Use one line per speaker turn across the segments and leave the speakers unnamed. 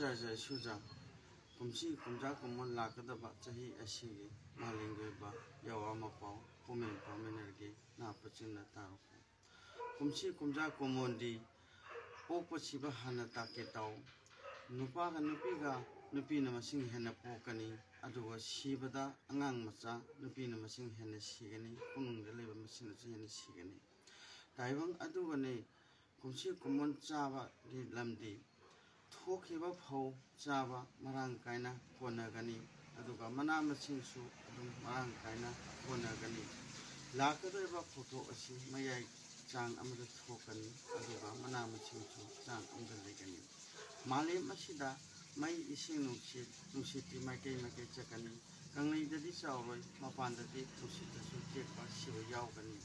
Chaja Shuja Kumsi Kumja Kumun Lakadaba Chahi Ashigi Malinguba Yawamapao Pumen Pamenergi Napachina Tao Kumsi Kumja Kumundi Popachiba Hana Taketao Nupa Nupiga Nupina Masing Hena Pokani Aduwa Shibada Angang Macha Nupina Masing Hena Shigani Punung the Labor Machine Hena Shigani Taiwan Aduwane Kumsi Kumun Java di Lamdi Tokiba Po Java Marang Kaina Ponagani Aduga Mana Machine Su Marang Kaina Ponagani Lakadeva Photo Asi Mayai Chang Amada Tokani Aduga Mana Machine Su Chang Amda Legani Mali Mashida May Ising Nushiti Make Chakani Kanglay Dadi Sauroi Mapandati Nushita Su Tekpa Shiva Yaugani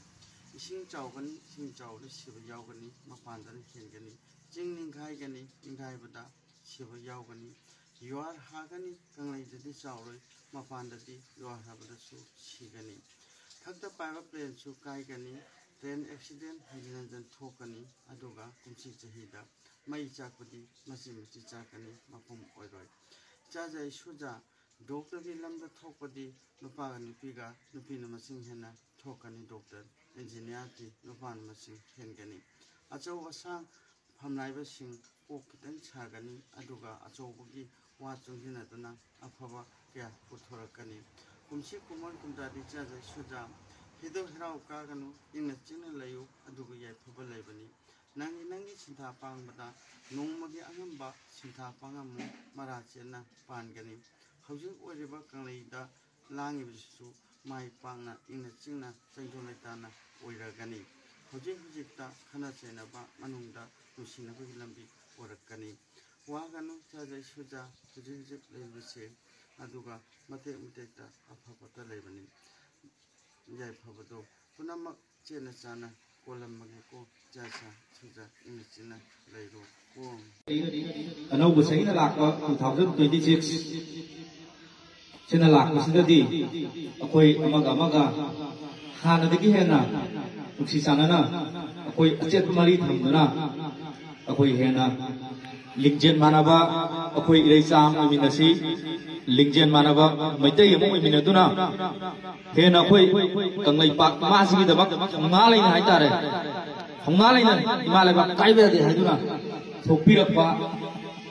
Ising Chowgani Sing Chow Shiva Yaugani Mapandan Hingani Jing Ningai Ningai Bada Shiva Yaugani Yuar Hagani Kanglay Dadi Sauroi Mapandati Yuar Habadasu Shigani Takta Pava Plane Su Kaigani Train accident Hilanjan Tokani Aduga Kumsi Chahida May Chakudi Masimachi Chakani Mapum Oiroi Chaja Shuja Doctor Vilamda Tokodi Nupaga Nupiga Nupina Masing Hena Tokani Doctor Engineer Nupan Masing Hengani Acho Wasang Hamlaiba Sing Okitan Chagani Aduga Achobugi Watchung Hinatana Apava Kia Putorakani Kumsi Kuman Kumdadi Chaja Shuja Hido Hirao Kaganu in a china layu Aduga Yapaba Labani Nangi Sinta Pangada Nomagi Angamba Sinta Pangamu Marachena Pangani Housing Oriba Kanglida Langivisu Mai Panga in a china Sanjoletana Oiragani Housing Hujita Hanasenaba Manunda Nusina Lambi Orakani Waganu Chaja Shuja Hujik Levise Aduga Mate Muteta Apapata Levani Yai Pabado Punama Chena Sana Kolamagiko Jasa Suja Imicina Laido Wong
Another saying like 2026 Senalak Masidi Akoi Amaga Hana the Gihena Uxisanana Akoi Achet Mari Tamuna Akoi Hena Lingjen Manaba Akoi Iresam Aminasi Lingjen Manaba Maitay Minaduna Hena Koi Kanglay Pak Masi the Bak Malay Haitare Hongalina Malaba Kaiba de Haduna Topirapa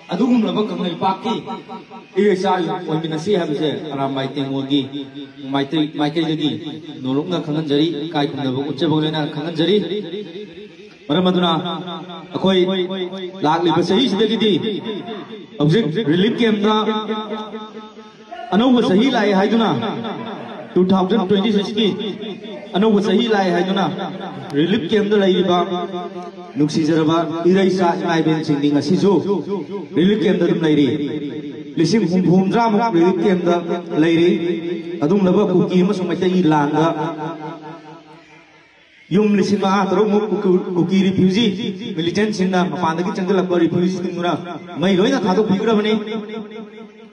Adum Labak Kanglay Paki Iresai when Minasi have said around my Temogi Michael Nolonga Kanganjari Kai Uchabolena Kanganjari Maramaduna Akoi Lagli Pasai Degidi Object Relief Camp Ano was a hill I Haiduna 2026 Ano was a hill I Haiduna Relief Camp the Laiba Nuxizaraba Irisa I been singing a Sisu Relief Camp the lady Listen home drama Relief Camp the lady Adum Lava Cookie Masumata Langa Yum listen Cookie refugee militants in the Pandaki Jungle refugees in Mura My Loina Hado Pigravani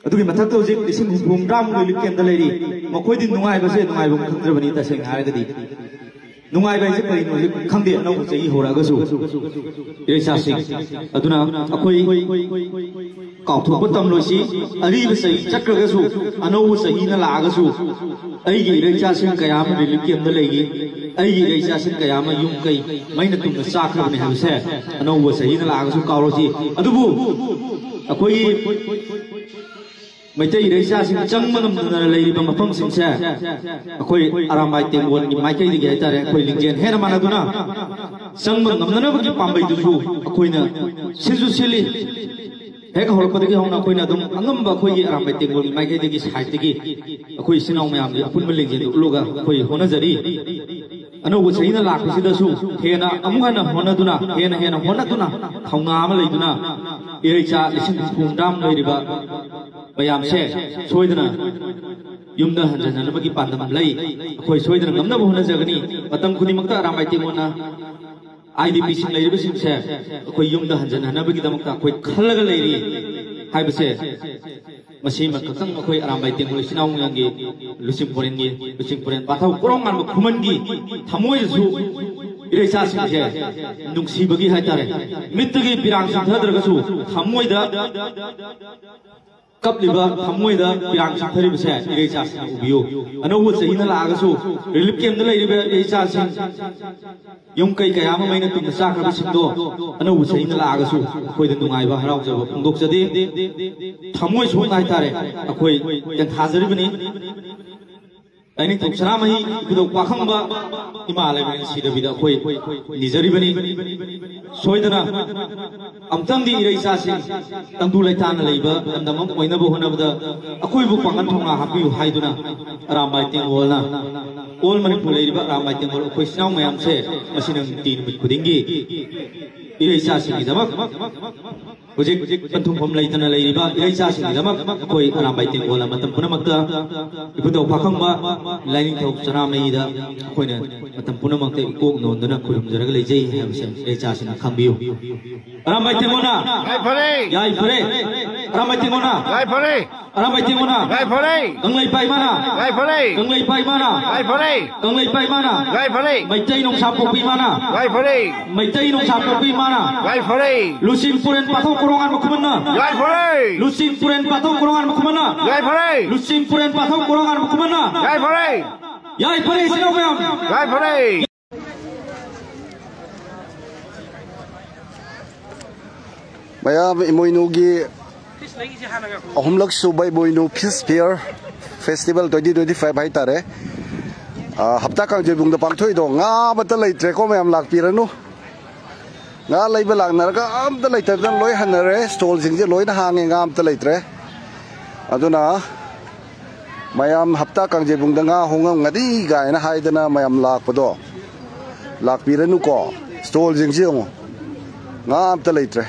Adu Matato listen home drama Relief Camp the lady Mokodi Nungai was it my Conservanita saying Haragadi Nungai by the Kandi no say Horagasu Resasi Aduna Akoi Kautu Putam Losi Ariba say Chakragasu Ano say Ina Lagasu Aigi Rechasin Kayama Relief Camp the lady Aigi Rechasin Kayama Yunkai Minatum the Sakra may have said Ano was a Ina Lagasu Karosi Adubu Akoi Maitay Rechasin Changmanam lady from a function share Akoi Aramai Timon in my case Gator and Quilling Heramanaduna Sangman never give Pambai to you Aquina Sisu Silly Heka Horpati Hona Quina Dum Anamba Koi Aramai Timon in my case is Haitiki Akoi Sinamiam Apumaling Luga Koi Honazari Ano was in a lack of Sidasu Hena Amana Honaduna Hena Honaduna Hongama Liduna Iricha listen to Pundam Ladiba Bayam said, Soidana Yumda Hanjanabaki Pandam Lay, Koi Soidan Namna Honazagani, Matam Kunimaka Ramaitimona, IDP Ladies himself, Koi Yumda Hanjanabaki Damaka, Koi Kalaga lady, Hibase, Masima Kakang Koi Ramaitim, Lucinangi, Lucin Porengi, Lucin Poren, Patau Kuroman, Kumangi, Tamoy Iresa Singh नुंसीबगी हाइतारे मित्तगी पिरांग सिंथद्रगसु थमोइदा कपलिबा थमोइदा पिरांग सिंथरिबसे इरेसा सिंह उबियो अनोबो चहिना लागसु रिलीफ कैम्प द लैरिबे इरेसा सिंह युम कई कया मैंने तुम चाखब सिंदो अनोबो चहिना लागसु अखोइदा नुंगाइबा हराउजबा फोंदोकजदे थमोइ सोन हाइतारे अखोइ यंथाजरिबनी Ini tu selama ini kita paham bahawa Himalaya ini sida bida koi nizari bani, soalnya amtang di irisa sih, tangdu letan leba, andamam koi na bohna bida, aku ibu pangan thonga happy hai tu na, ramai tiang na, all mani pulai riba ramai tiang wal, koi senang mayam se, masih nang tin bit kudingi, irisa sih kita mak, ujik pentung pom letan leba, irisa sih kita mak, koi ramai tiang wal, matam puna makta, ibu tu paham bahawa Lain thau sana mai da koina matam puna mak te ko non dana kurum jara ga lejai ha bisa e cha sina khambiu ramai tengona gai phare ramai tengona gai phare ramai tengona gai phare ganglai pai mana gai phare ganglai pai mana gai phare ganglai pai mana gai phare mai chai nong sa popi mana gai phare mai chai nong sa popi mana gai phare lusin puren pathau korongan mukmana gai phare lusin puren pathau korongan mukmana gai phare lusin puren pathau korongan mukmana gai phare Yai pare sino mayam Yai pare
Mayam imoinugi ahumlak subay boinu Peace Fair Festival 2025 hai tare hapta kang jebung da pangthoi do nga bata leitre ko mayam lak piranu nga leiba lak narga am ta leitar dan loi hanare stall jingje loi na hange nga am ta leitre aduna Mayam hapta kang jebung da nga hongam ngadi ga na haidana mayam lak pado lak piranu ko stall jingje ngo nga am ta leitre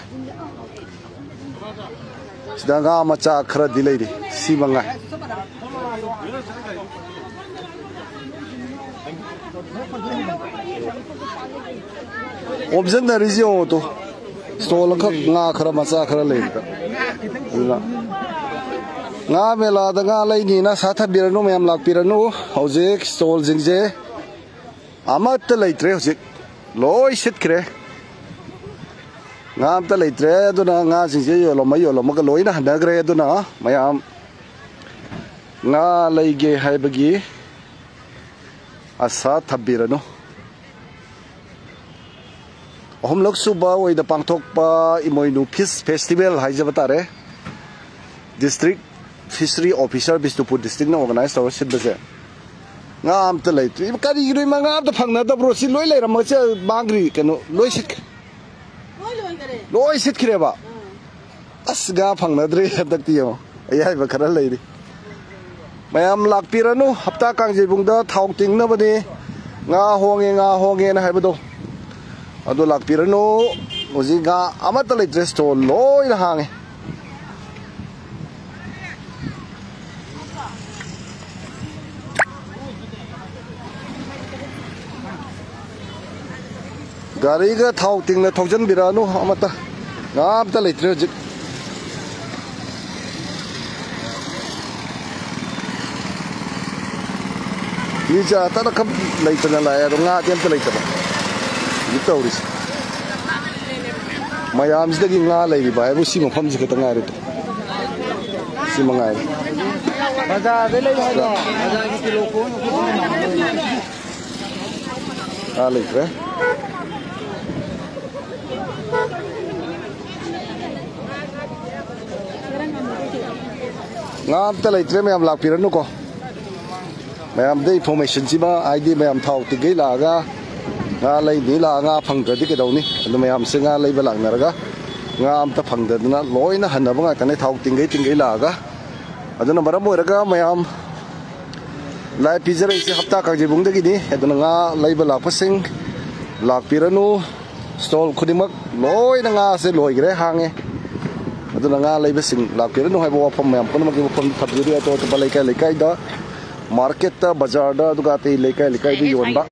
sida nga macha khara dilai di si mangai option da rizio to stall ka nga khara macha khara lei da nga mela da nga lai ni na satha biranu mayam lak piranu hojek stall jingje amat ta leitre hojek loi sit kre nga am ta leitre do na nga jingje yo lo ma ka loi na handa gre do na mayam nga leige hai bagi asa thabiranu ahum lok suba oi da pangthok pa imoinu Peace Festival hai jabatare district Fishery Officer Bisnupur District na organize tawar sit base nga am ta leitre kari roi ma nga am ta phangna da bro si loi leiram ma che bangri kano loi sit kre ba as ga phangna dre dak ti yo ai ba khara leiri mayam lak piranu hapta kang jebung da thau ting na bani nga honge na hai bado adu lak piranu oji ga amata leitre stall loi na hange Gari ga thau ting na thojan biranu amata ngam ta leitre jik ni ja ta na kam leitre na la ya nga tem ta leitre ba ni tawris mayam jidagi nga lei ba bu si mo pham ji ka ta nga ri to si mangai baza de lei ba baza ki kilo ko a leitre ngam ta leitre mayam lak piranu ko mayam de information ji ba id mayam thau ti ge la ga nga lei ni la nga phang ga di ke dau ni adu mayam se nga lei ba lak na ga ngam ta phang da na loi na han na ba ka ne thau ting ge la ga adu na bara mo ra ga mayam lai pizza rai se hapta ka je bung de gi ni adu na nga lei ba lak pa sing lak piranu stall khudimak loi na nga se loi gre hange adu na nga lei ba sing lak piranu hai bo phom mayam kon ma gi phom thap ji to to ba lai kai da market ta bazar da du ga te lai kai du yon ba